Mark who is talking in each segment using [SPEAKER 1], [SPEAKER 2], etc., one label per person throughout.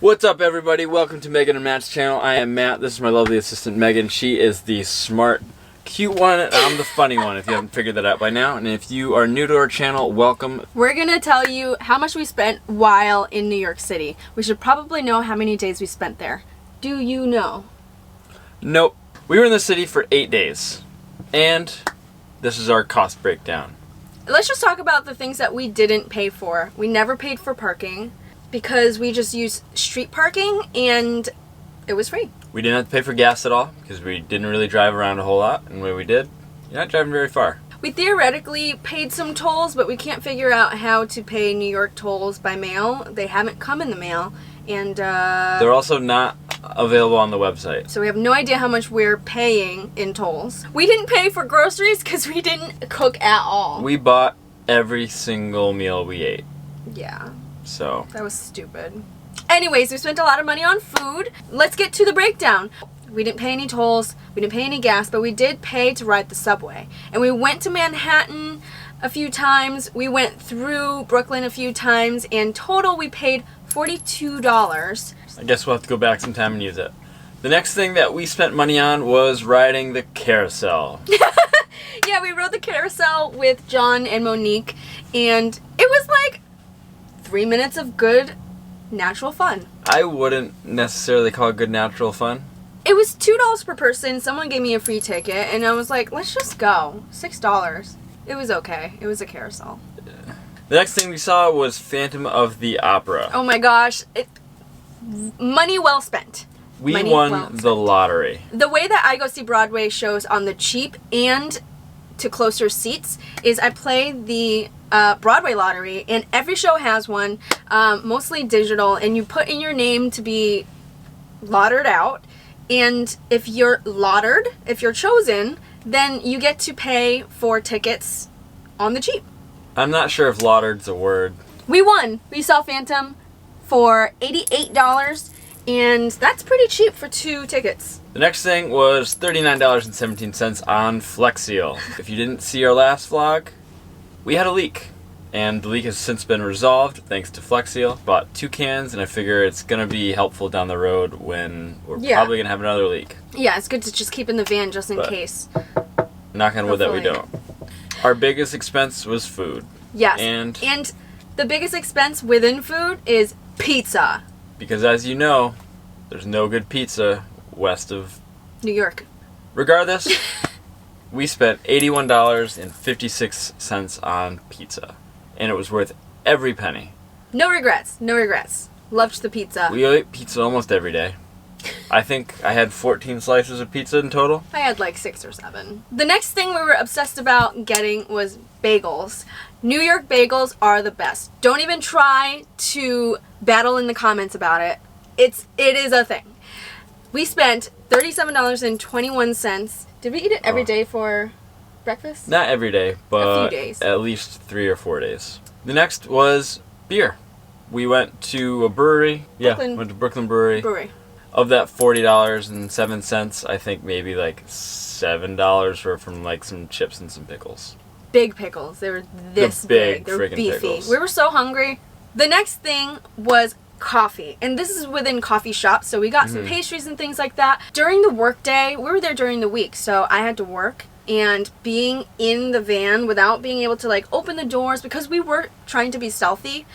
[SPEAKER 1] What's up, everybody? Welcome to Meghan and Matt's channel. I am Matt. This is my lovely assistant, Meghan. She is the smart, cute one, and I'm the funny one, if you haven't figured that out by now. And if you are new to our channel, welcome.
[SPEAKER 2] We're going to tell you how much we spent while in New York City. We should probably know how many days we spent there. Do you know?
[SPEAKER 1] Nope. We were in the city for 8 days. And this is our cost breakdown.
[SPEAKER 2] Let's just talk about the things that we didn't pay for. We never paid for parking because we just used street parking and it was free.
[SPEAKER 1] We didn't have to pay for gas at all because we didn't really drive around a whole lot. And when we did, you're not driving very far.
[SPEAKER 2] We theoretically paid some tolls, but we can't figure out how to pay New York tolls by mail. They haven't come in the mail. And
[SPEAKER 1] they're also not available on the website.
[SPEAKER 2] So we have no idea how much we're paying in tolls. We didn't pay for groceries because we didn't cook at all.
[SPEAKER 1] We bought every single meal we ate.
[SPEAKER 2] Yeah.
[SPEAKER 1] So
[SPEAKER 2] that was stupid. Anyways, we spent a lot of money on food. Let's get to the breakdown. We didn't pay any tolls, we didn't pay any gas, but we did pay to ride the subway. And we went to Manhattan a few times, we went through Brooklyn a few times, and total we paid $42.
[SPEAKER 1] I guess we'll have to go back sometime and use it. The next thing that we spent money on was riding the carousel.
[SPEAKER 2] Yeah, we rode the carousel with John and Monique, and it was like 3 minutes of good natural fun.
[SPEAKER 1] I wouldn't necessarily call it good natural fun.
[SPEAKER 2] It was $2 per person. Someone gave me a free ticket, and I was like, let's just go. $6. It was okay. It was a carousel.
[SPEAKER 1] The next thing we saw was Phantom of the Opera.
[SPEAKER 2] Oh my gosh. Money well spent.
[SPEAKER 1] We won the lottery.
[SPEAKER 2] The way that I go see Broadway shows on the cheap and to closer seats is I play the Broadway lottery, and every show has one, mostly digital, and you put in your name to be lottered out, and if you're lottered, if you're chosen, then you get to pay for tickets on the cheap.
[SPEAKER 1] I'm not sure if lottered's a word.
[SPEAKER 2] We won. We saw Phantom for $88, and that's pretty cheap for 2 tickets.
[SPEAKER 1] The next thing was $39.17 on Flex Seal. If you didn't see our last vlog, we had a leak, and the leak has since been resolved thanks to Flex Seal. Bought 2 cans, and I figure it's gonna be helpful down the road when we're probably gonna have another leak.
[SPEAKER 2] Yeah, it's good to just keep in the van just in case.
[SPEAKER 1] Knock on wood that we don't. Our biggest expense was food.
[SPEAKER 2] Yes,
[SPEAKER 1] and
[SPEAKER 2] the biggest expense within food is pizza.
[SPEAKER 1] Because as you know, there's no good pizza west of
[SPEAKER 2] New York.
[SPEAKER 1] Regardless, we spent $81.56 on pizza, and it was worth every penny.
[SPEAKER 2] No regrets, no regrets. Loved the pizza.
[SPEAKER 1] We ate pizza almost every day. I think I had 14 slices of pizza in total.
[SPEAKER 2] I had like 6 or 7. The next thing we were obsessed about getting was bagels. New York bagels are the best. Don't even try to battle in the comments about it. It is a thing. We spent $37.21. Did we eat it every day for breakfast?
[SPEAKER 1] Not every day, but
[SPEAKER 2] a few days.
[SPEAKER 1] At least 3 or 4 days. The next was beer. We went to a brewery. Went to Brooklyn Brewery. Of that $40.07, I think maybe like $7 were from like some chips and some pickles.
[SPEAKER 2] Big pickles. They were this big. They were beefy. Pickles. We were so hungry. The next thing was coffee, and this is within coffee shops, so we got some pastries and things like that. During the work day, we were there during the week, so I had to work, and being in the van without being able to like open the doors because we were trying to be stealthy,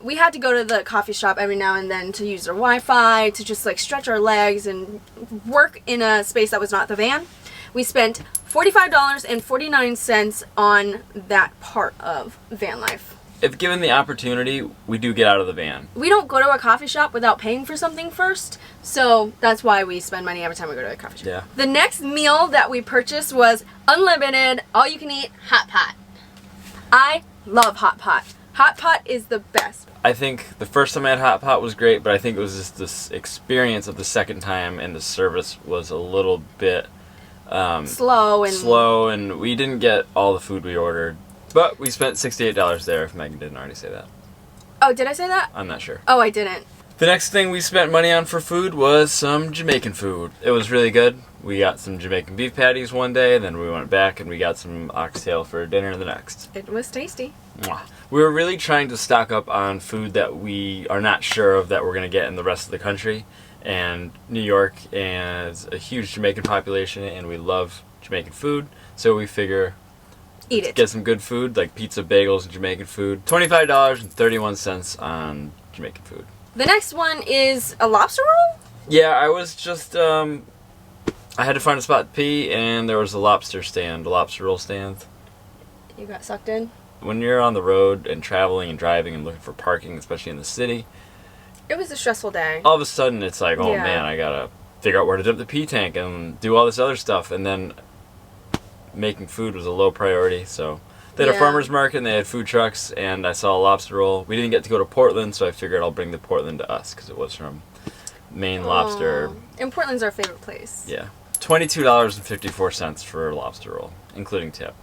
[SPEAKER 2] we had to go to the coffee shop every now and then to use their Wi-Fi, to just like stretch our legs and work in a space that was not the van. We spent $45.49 on that part of van life.
[SPEAKER 1] If given the opportunity, we do get out of the van.
[SPEAKER 2] We don't go to a coffee shop without paying for something first, so that's why we spend money every time we go to a coffee shop.
[SPEAKER 1] Yeah.
[SPEAKER 2] The next meal that we purchased was unlimited, all-you-can-eat hot pot. I love hot pot. Hot pot is the best.
[SPEAKER 1] I think the first time I had hot pot was great, but I think it was just this experience of the second time, and the service was a little bit
[SPEAKER 2] slow,
[SPEAKER 1] and we didn't get all the food we ordered. But we spent $68 there, if Megan didn't already say that.
[SPEAKER 2] Oh, did I say that?
[SPEAKER 1] I'm not sure.
[SPEAKER 2] Oh, I didn't.
[SPEAKER 1] The next thing we spent money on for food was some Jamaican food. It was really good. We got some Jamaican beef patties one day, then we went back and we got some oxtail for dinner the next.
[SPEAKER 2] It was tasty.
[SPEAKER 1] Mwah. We were really trying to stock up on food that we are not sure of that we're going to get in the rest of the country. And New York has a huge Jamaican population and we love Jamaican food. So we figure get some good food like pizza, bagels, and Jamaican food. $25.31 on Jamaican food.
[SPEAKER 2] The next one is a lobster roll?
[SPEAKER 1] Yeah, I was just, I had to find a spot to pee, and there was a lobster roll stand.
[SPEAKER 2] You got sucked in?
[SPEAKER 1] When you're on the road and traveling and driving and looking for parking, especially in the city.
[SPEAKER 2] It was a stressful day.
[SPEAKER 1] All of a sudden, it's like, oh man, I gotta figure out where to dump the pee tank and do all this other stuff, and then making food was a low priority, so... They had a farmer's market and they had food trucks, and I saw a lobster roll. We didn't get to go to Portland, so I figured I'll bring the Portland to us because it was from Maine Lobster.
[SPEAKER 2] And Portland's our favorite place.
[SPEAKER 1] Yeah. $22.54 for a lobster roll, including tip.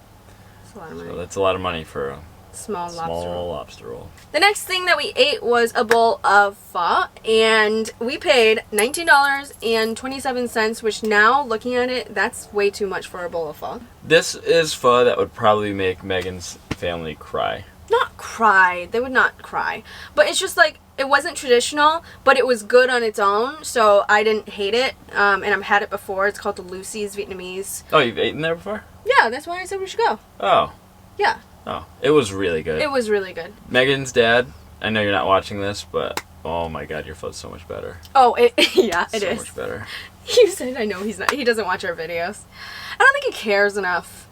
[SPEAKER 2] That's a lot of money.
[SPEAKER 1] So that's a lot of money for a
[SPEAKER 2] small lobster roll. The next thing that we ate was a bowl of pho, and we paid $19.27, which now, looking at it, that's way too much for a bowl of pho.
[SPEAKER 1] This is pho that would probably make Megan's family cry.
[SPEAKER 2] Not cry. They would not cry. But it's just like, it wasn't traditional, but it was good on its own, so I didn't hate it. And I've had it before. It's called the Lucy's Vietnamese.
[SPEAKER 1] Oh, you've eaten there before?
[SPEAKER 2] Yeah, that's why I said we should go.
[SPEAKER 1] Oh.
[SPEAKER 2] Yeah.
[SPEAKER 1] Oh, it was really good.
[SPEAKER 2] It was really good.
[SPEAKER 1] Megan's dad, I know you're not watching this, but oh my god, your pho's so much better.
[SPEAKER 2] Oh, yeah, it is.
[SPEAKER 1] So much better.
[SPEAKER 2] You said, I know he's not. He doesn't watch our videos. I don't think he cares enough.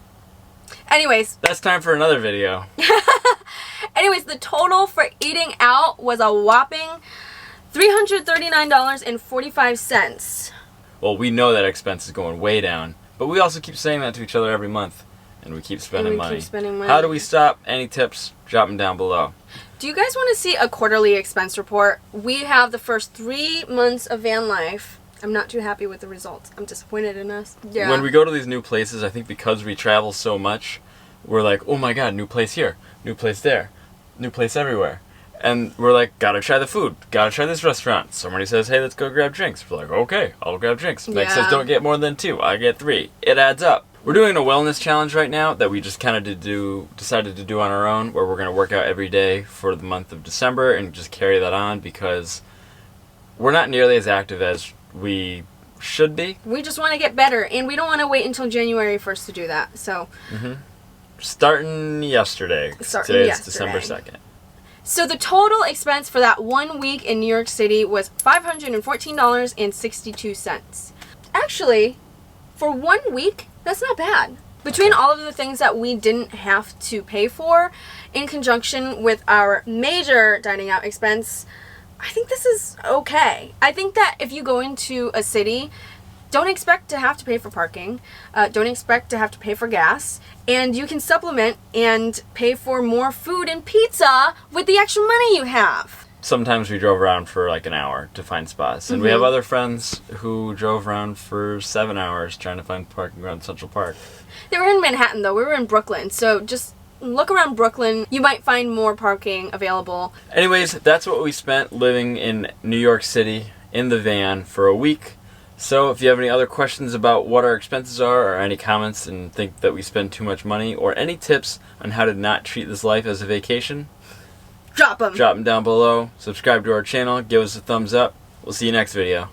[SPEAKER 2] Anyways.
[SPEAKER 1] That's time for another video.
[SPEAKER 2] Anyways, the total for eating out was a whopping $339.45.
[SPEAKER 1] Well, we know that expense is going way down, but we also keep saying that to each other every month. And we keep spending money. How do we stop? Any tips? Drop them down below.
[SPEAKER 2] Do you guys want to see a quarterly expense report? We have the first 3 months of van life. I'm not too happy with the results. I'm disappointed in us. Yeah.
[SPEAKER 1] When we go to these new places, I think because we travel so much, we're like, oh my god, new place here, new place there, new place everywhere. And we're like, gotta try the food, gotta try this restaurant. Somebody says, hey, let's go grab drinks. We're like, okay, I'll grab drinks. Meg says, don't get more than 2. I get 3. It adds up. We're doing a wellness challenge right now that we just kind of decided to do on our own, where we're going to work out every day for the month of December and just carry that on because we're not nearly as active as we should be.
[SPEAKER 2] We just want to get better, and we don't want to wait until January 1st to do that. So,
[SPEAKER 1] starting yesterday. Today is December 2nd.
[SPEAKER 2] So the total expense for that 1 week in New York City was $514.62. Actually, for 1 week, that's not bad. Between all of the things that we didn't have to pay for, in conjunction with our major dining out expense, I think this is okay. I think that if you go into a city, don't expect to have to pay for parking, don't expect to have to pay for gas, and you can supplement and pay for more food and pizza with the extra money you have.
[SPEAKER 1] Sometimes we drove around for like an hour to find spots. And we have other friends who drove around for 7 hours trying to find parking around Central Park.
[SPEAKER 2] They were in Manhattan, though. We were in Brooklyn. So just look around Brooklyn. You might find more parking available.
[SPEAKER 1] Anyways, that's what we spent living in New York City in the van for a week. So if you have any other questions about what our expenses are, or any comments and think that we spend too much money, or any tips on how to not treat this life as a vacation,
[SPEAKER 2] drop them
[SPEAKER 1] down below. Subscribe to our channel. Give us a thumbs up. We'll see you next video.